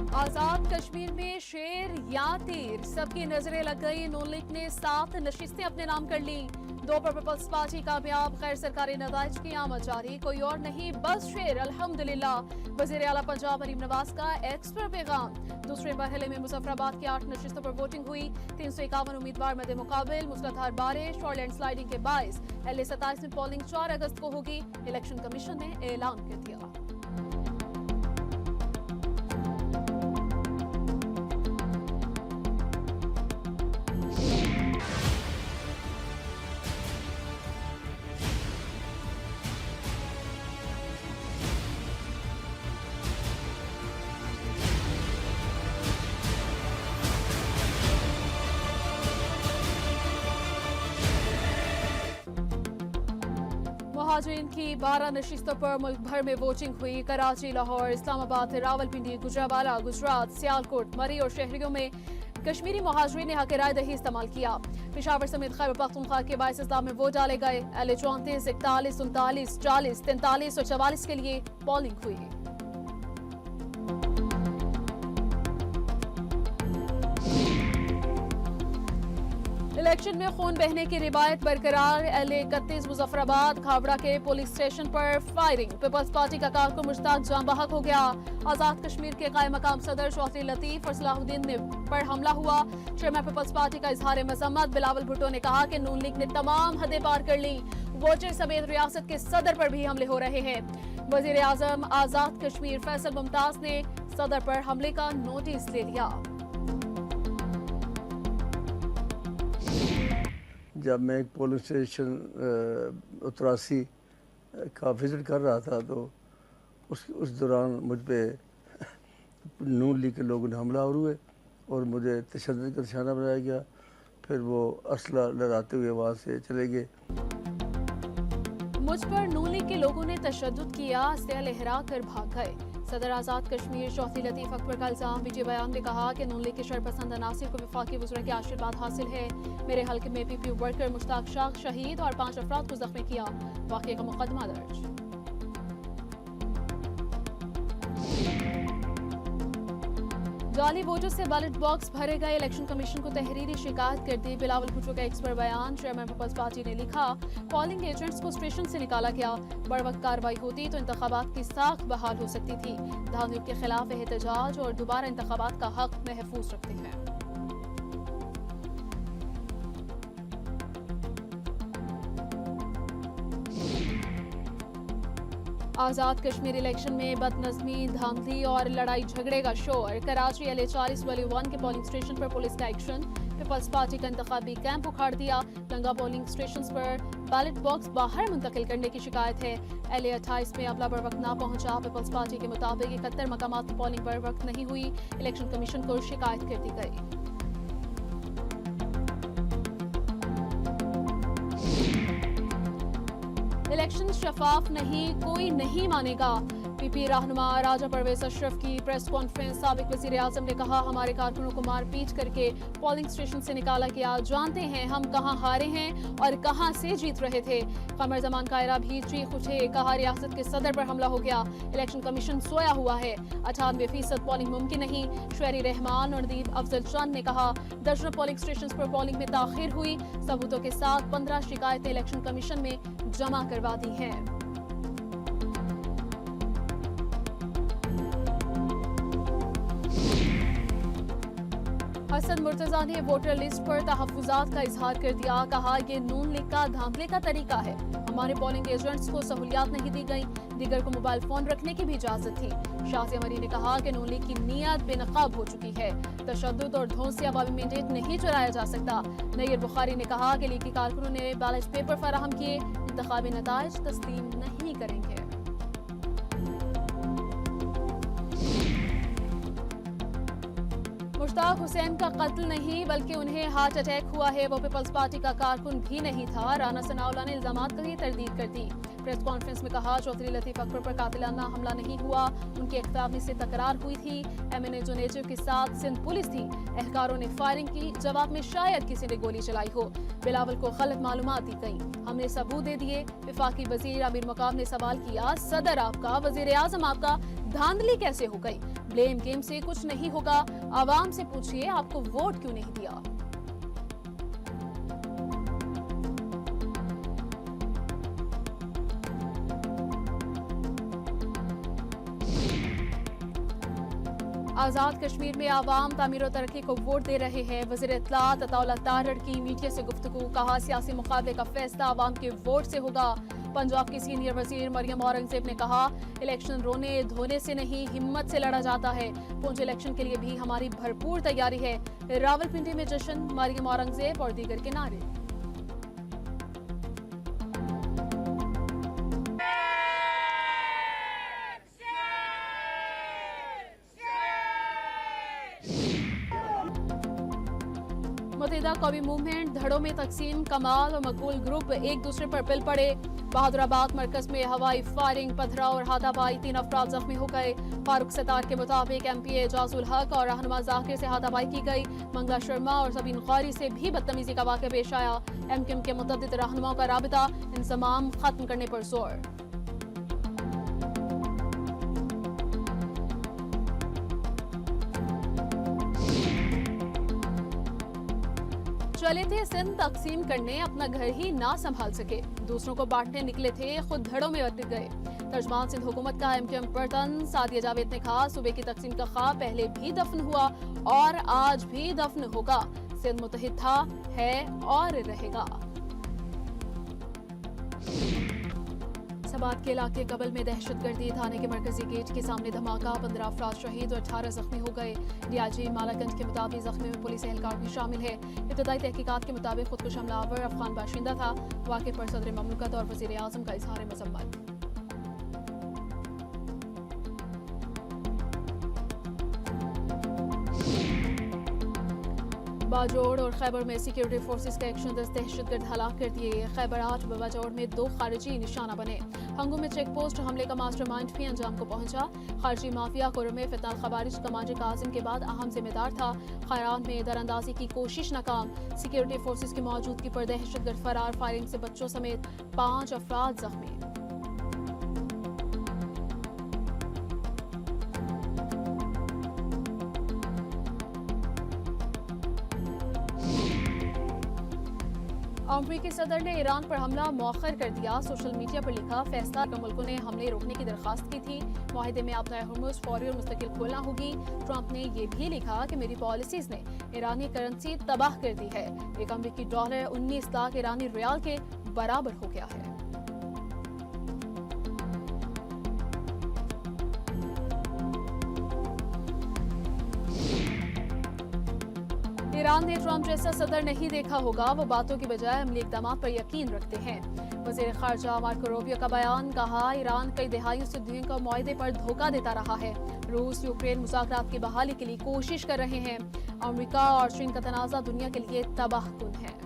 आजाद कश्मीर में शेर या तीर, सबकी नजरें लग गई। नून लीग ने 7 नशिस्तें अपने नाम कर ली। 2 पर पीपल्स पार्टी कामयाब, गैर सरकारी नताइज की आमद जारी। कोई और नहीं बस शेर, अल्हम्दुलिल्लाह। वजीर आला पंजाब मरीम नवाज का एक्स पर पैगाम। दूसरे मरहले में मुजफ्फराबाद की 8 नशिस्तों पर वोटिंग हुई। 351 उम्मीदवार मद्दे मुकाबिल। मूसलाधार बारिश और लैंडस्लाइडिंग के बायस LA 27 में पोलिंग 4 अगस्त को होगी। इलेक्शन कमीशन ने ऐलान कर दिया। महाजरीन की 12 नशिस्तों पर मुल्क भर में वोटिंग हुई। कराची, लाहौर, इस्लामाबाद, रावलपिंडी, गुजरावाला, गुजरात, सियालकोट, मरी और शहरियों में कश्मीरी महाजरीन ने हक राय दही इस्तेमाल किया। पेशावर समेत खैबर पख्तूनख्वा के 22 अजला में वोट डाले गए। LA 34, 41, 39, 40, 43 और 44 के लिए पोलिंग हुई। इलेक्शन में खून बहने की रिवायत बरकरार। LA 31 मुजफ्फराबाद खाबड़ा के पुलिस स्टेशन पर फायरिंग। पीपल्स पार्टी का कारकुन मुश्ताक जान बहक हो गया। आजाद कश्मीर के कायम मकाम सदर चौधरी लतीफ और सलाहुद्दीन पर हमला हुआ। चेयरमैन पीपल्स पार्टी का इजहार मजम्मत। बिलावल भुट्टो ने कहा कि नून लीग ने तमाम हदें पार कर ली। वोटर समेत रियासत के सदर पर भी हमले हो रहे हैं। वजीर आजम आजाद कश्मीर फैसल मुमताज ने सदर पर हमले का नोटिस ले लिया। जब मैं एक पोलिंग स्टेशन 83 का विज़िट कर रहा था तो उस दौरान मुझ पे नून लीग के लोगों ने हमलावर हुए और मुझे तशद्दुद का निशाना बनाया गया। फिर वो असला लहराते हुए वहाँ से चले गए। मुझ पर नून लीग के लोगों ने तशद्दुद किया, असला लहरा कर भाग गए। सदर आजाद कश्मीर चौधरी लतीफ अकबर का इल्जाम। बीजे बयान में कहा कि नून लीग के शरपसंद अनासिर को वफाकी वज़रा के आशीर्वाद हासिल है। मेरे हल्के में PPU वर्कर मुश्ताक शाह शहीद और 5 अफराद को जख्मी किया। वाक़े का मुकदमा दर्ज। जाली वोटों से बैलेट बॉक्स भरे गए। इलेक्शन कमीशन को तहरीरी शिकायत कर दी। बिलावल भुट्टो का एक्स पर बयान। चेयरमैन पीपल्स पार्टी ने लिखा, पोलिंग एजेंट्स को स्टेशन से निकाला गया। बर वक्त कार्रवाई होती तो इंतखाबात की साख बहाल हो सकती थी। धांधलियों के खिलाफ एहतजाज और दोबारा इंतखाबात का हक महफूज रखते हैं। आजाद कश्मीर इलेक्शन में बदनज़मी, धांधली और लड़ाई झगड़े का शोर। कराची LA 40 वाली 1 के पोलिंग स्टेशन पर पुलिस का एक्शन। पीपल्स पार्टी का इंतखाबी कैंप उखाड़ दिया। लंगा पोलिंग स्टेशन पर बैलेट बॉक्स बाहर मुंतकिल करने की शिकायत है। LA 28 में अमला बर वक्त ना पहुंचा। पीपल्स पार्टी के मुताबिक 71 मकामात की पोलिंग बर वक्त नहीं हुई। इलेक्शन कमीशन को शिकायत कर दी गई। इलेक्शन शफाफ नहीं, कोई नहीं मानेगा। PP रहनुमा राजा परवेज अशरफ की प्रेस कॉन्फ्रेंस। साबिक वजीर आजम ने कहा, हमारे कारकुनों को मारपीट करके पोलिंग स्टेशन से निकाला गया। जानते हैं हम कहां हारे हैं और कहां से जीत रहे थे। कमर जमान कायरा भी चीख उठे, कहा रियासत के सदर पर हमला हो गया। इलेक्शन कमीशन सोया हुआ है। 98% पोलिंग मुमकिन नहीं। शहरी रहमान और नदीब अफजल चंद ने कहा, दर्जनों पोलिंग स्टेशन पर पोलिंग में ताखिर हुई। सबूतों के साथ 15 शिकायतें इलेक्शन कमीशन में जमा करवा दी हैं। हसन मुर्तजा ने वोटर लिस्ट पर तहफ्फुजात का इजहार कर दिया। कहा, ये नून लीग का धांधले का तरीका है। हमारे पोलिंग एजेंट्स को सहूलियात नहीं दी गई। दीगर को मोबाइल फोन रखने की भी इजाजत थी। शाजिया मरी ने कहा कि नून लीग की नीयत बेनकाब हो चुकी है। तशद्दुद और धौंस से अवामी मैंडेट नहीं चुराया जा सकता। नय्यर बुखारी ने कहा कि लीग के कारकुनों ने बैलेट पेपर फराहम किए। इंतखाबी नताइज तस्लीम नहीं करेंगे। मुश्ताक हुसैन का कत्ल नहीं बल्कि उन्हें हार्ट अटैक हुआ है। वो पीपल्स पार्टी का कारकुन भी नहीं था। राना सनाउल्लाह ने इल्जामात की तरदीद कर दी। प्रेस कॉन्फ्रेंस में कहा, चौधरी लतीफ अकबर पर कातिलाना हमला नहीं हुआ। उनकी अख्तामी से तकरार हुई थी। MNA जुनेजो के साथ सिंध पुलिस थी। एहलकारों ने फायरिंग की। जवाब में शायद किसी ने गोली चलाई हो। बिलावल को गलत मालूमात दी गई। हमने सबूत दे दिए। वफाकी वजीर अमीर मकाम ने सवाल किया, सदर आपका, वजीर आजम आपका, धांधली कैसे हो गई? ब्लेम गेम से कुछ नहीं होगा, आवाम से पूछिए आपको वोट क्यों नहीं दिया। आजाद कश्मीर में आवाम तामीर और तरक्की को वोट दे रहे हैं। वज़ीर इत्तलात अताउल्लाह तारड़ की मीडिया से गुफ्तगू, कहा सियासी मुकाबले का फैसला आवाम के वोट से होगा। पंजाब की सीनियर वजीर मरियम औरंगजेब ने कहा इलेक्शन रोने धोने से नहीं हिम्मत से लड़ा जाता है। पुंछ इलेक्शन के लिए भी हमारी भरपूर तैयारी है। रावलपिंडी में जश्न, मरियम औरंगजेब और दीगर के नारे। मुत्तहिदा कौमी मूवमेंट धड़ों में तकसीम, कमाल और मकबूल ग्रुप एक दूसरे पर पिल पड़े। बहादुराबाद मरकज में हवाई फायरिंग, पथराव और हाथापाई, 3 अफराद जख्मी हो गए। फारूक सतार के मुताबिक एमपीए एजाजुल हक और रहनुमा जाकिर से हाथापाई की गई। मंगला शर्मा और सबीन गौरी से भी बदतमीजी का वाक़या पेश आया। एमक्यूएम के मुतअद्दिद रहनुमाओं का राबिता, इंजमाम खत्म करने पर जोर। चले थे सिंध तकसीम करने, अपना घर ही ना संभाल सके, दूसरों को बांटने निकले थे, खुद धड़ों में बट गए। तर्जमान सिंध हुकूमत का एमक्यूएम बर्तन सादिया जावेद ने कहा सूबे की तकसीम का ख्वाब पहले भी दफन हुआ और आज भी दफन होगा। सिंध मुत्तहिद था, है और रहेगा। सबात के इलाके कबल में दहशतगर्दी, थाने के मरकजी गेट के सामने धमाका, 15 अफराद शहीद और 18 जख्मी हो गए। डीआईजी मालागंज के मुताबिक जख्मी में पुलिस एहलकार भी शामिल है। इब्तदाई तहकीकात के मुताबिक खुदकुश हमलावर अफगान बाशिंदा था। वाक़े पर सदर ममलकत और वज़ीर आज़म का इजहार मज़म्मत। बाजोड़ और खैबर में सिक्योरिटी फोर्सेस का एक्शन, 10 दहशतगर्द हलाक कर दिए। खैबर 8 बाजोड़ में 2 खारिजी निशाना बने। हंगू में चेक पोस्ट हमले का मास्टरमाइंड भी अंजाम को पहुंचा। खारिजी माफिया कुर्र में फितनाल खवारिज कमांडर काजिम के बाद अहम जिम्मेदार था। खैरात में दरअंदाजी की कोशिश नाकाम। सिक्योरिटी फोर्सेस की मौजूदगी पर दहशतगर्द फरार, फायरिंग से बच्चों समेत 5 अफराद जख्मी। अमरीकी सदर ने ईरान पर हमला मौखर कर दिया। सोशल मीडिया पर लिखा फैसला मुल्कों ने हमले रोकने की दरखास्त की थी। माहिदे में अपना हुर्मुज़ फौरी और मुस्तकिल खोलना होगी। ट्रंप ने यह भी लिखा कि मेरी पॉलिसीज ने ईरानी करेंसी तबाह कर दी है। एक अमरीकी डॉलर 19 लाख ईरानी रियाल के बराबर हो गया है। ईरान ने ट्रंप जैसा सदर नहीं देखा होगा, वो बातों की बजाय अमली इक़दाम पर यकीन रखते हैं। वज़ीर ख़ारजा मार्को रूबियो का बयान, कहा ईरान कई दहाइयों से दुनिया को मुआहदे पर धोखा देता रहा है। रूस यूक्रेन मुज़ाकरात की बहाली के लिए कोशिश कर रहे हैं। अमेरिका और चीन का तनाज़ा दुनिया के लिए तबाहकुन है।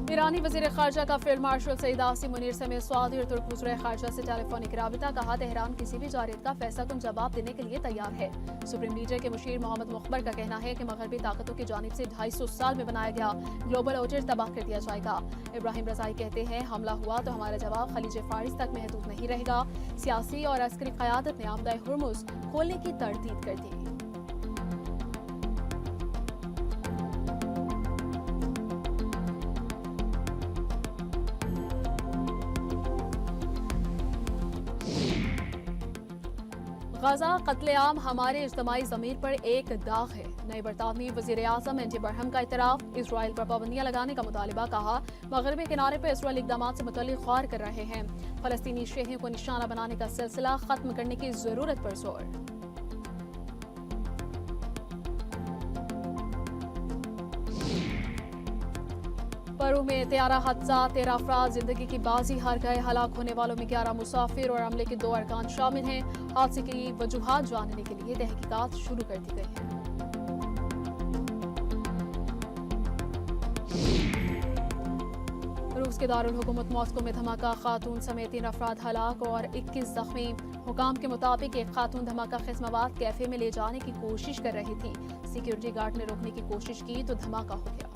ईरानी वज़ीर ख़ारजा का फील्ड मार्शल सईद आसिम मुनीर समेत सऊदी और तुर्क वज़ीर ख़ारजा से टेलीफोनिक राबिता, कहा तेहरान किसी भी जारियत का फैसला कुन जवाब देने के लिए तैयार है। सुप्रीम लीडर के मुशीर मोहम्मद मुखबर का कहना है कि मगरबी ताकतों की जानिब से 250 साल में बनाया गया ग्लोबल ऑर्डर तबाह कर दिया जाएगा। इब्राहिम रज़ाई कहते हैं हमला हुआ तो हमारा जवाब खलीज फारिस तक महदूद नहीं रहेगा। सियासी और अस्करी क़यादत ने आमदाए हुर्मुज़ खोलने की तरदीद कर दी। गजा कत्लेआम हमारे इज्तिमाई ज़मीर पर एक दाग है। नए बरतानवी वज़ीर आज़म एंटी बरहम का इतराफ़, इसराइल पर पाबंदियां लगाने का मुतालिबा, कहा मगरबी किनारे पर इसराइल इक़दाम से मुतल्लिक़ ख्वार कर रहे हैं। फ़लस्तीनी शहरियों को निशाना बनाने का सिलसिला ख़त्म करने की ज़रूरत पर जोर। परू में त्यारा हादसा, 13 अफराद जिंदगी की बाजी हार गए। हलाक होने वालों में 11 मुसाफिर और अमले के 2 अरकान शामिल हैं। हादसे की वजूहात जानने के लिए तहकीकात शुरू कर दी गई है। रूस के दारुल हुकूमत मॉस्को में धमाका, खातून समेत 3 अफराद हलाक और 21 जख्मी। हुकाम के मुताबिक एक खातून धमाका खेज मवाद कैफे में ले जाने की कोशिश कर रही थी। सिक्योरिटी गार्ड ने रोकने की कोशिश की तो धमाका हो गया।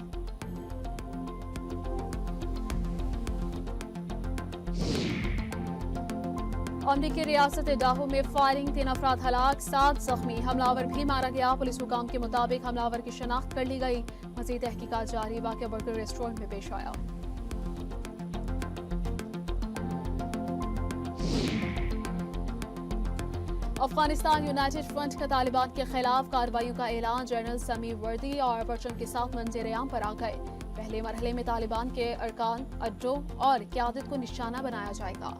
अमरीकी रियासत डाहो में फायरिंग, 3 अफराद हलाक, 7 जख्मी, हमलावर भी मारा गया। पुलिस हुकाम के मुताबिक हमलावर की शनाख्त कर ली गई। मजीद तहकीकात जारी। वाक़या बर्गर रेस्टोरेंट में पेश आया। अफगानिस्तान यूनाइटेड फ्रंट का तालिबान के खिलाफ कार्रवाइयों का ऐलान। जनरल समी वर्दी और परचम के साथ मंजर-ए-आम पर आ गए। पहले मरहले में तालिबान के अरकान, अड्डों और क़यादत को निशाना बनाया जाएगा।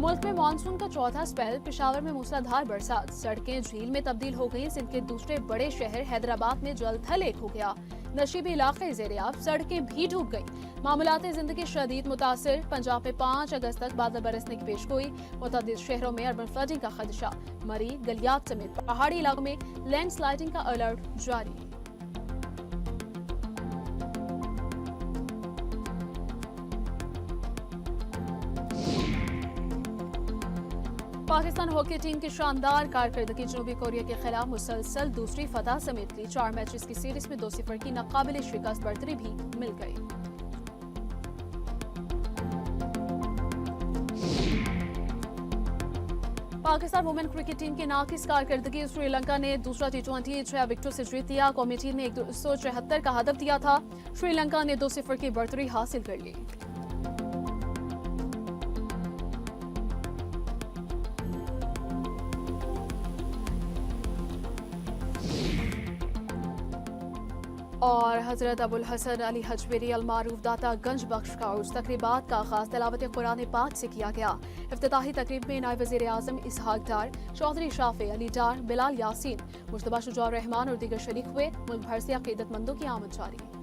मुल्क में मानसून का चौथा स्पेल। पेशावर में मूसलाधार बरसात, सड़कें झील में तब्दील हो गई। सिंध के दूसरे बड़े शहर हैदराबाद में जल थल एक हो गया। नशीबी इलाके ज़ेर-ए-आब, सड़कें भी डूब गई। मामूलात जिंदगी शदीद मुतासिर। पंजाब में 5 अगस्त तक बादल बरसने की पेशगोई। मुतअद्दिद शहरों में अर्बन फ्लडिंग का खदशा। मरी, गलियात समेत पहाड़ी इलाकों में लैंडस्लाइडिंग का अलर्ट जारी। पाकिस्तान हॉकी टीम की शानदार कारकर्दगी जनूबी कोरिया के खिलाफ मुसलसल दूसरी फतह समेट ली। 4 मैचेस की सीरीज में 2-0 की नाकाबिले शिकस्त बढ़तरी भी मिल गई। पाकिस्तान वुमेन क्रिकेट टीम की नाकिस कारकर्दगी। श्रीलंका ने दूसरा T20 6 विकेटों से जीत लिया। कौमी टीम ने 174 का हदफ दिया था। श्रीलंका ने 2-0 की बढ़तरी हासिल कर ली। और हजरत अबुल हसन अली हजवेरी अलमारूफ दाता गंज बख्श का उस तकरीबात का आगाज तिलावत कुरान पाक से किया गया। इफ्तिताही तकरीब में नायब वज़ीर आज़म इसहाक डार, चौधरी शाफे अली डार, बिलाल यासीन, मुश्तबा शुजा रहमान और दीगर शरीक हुए। मुल्क भर से अकीदतमंदों की आमद जारी।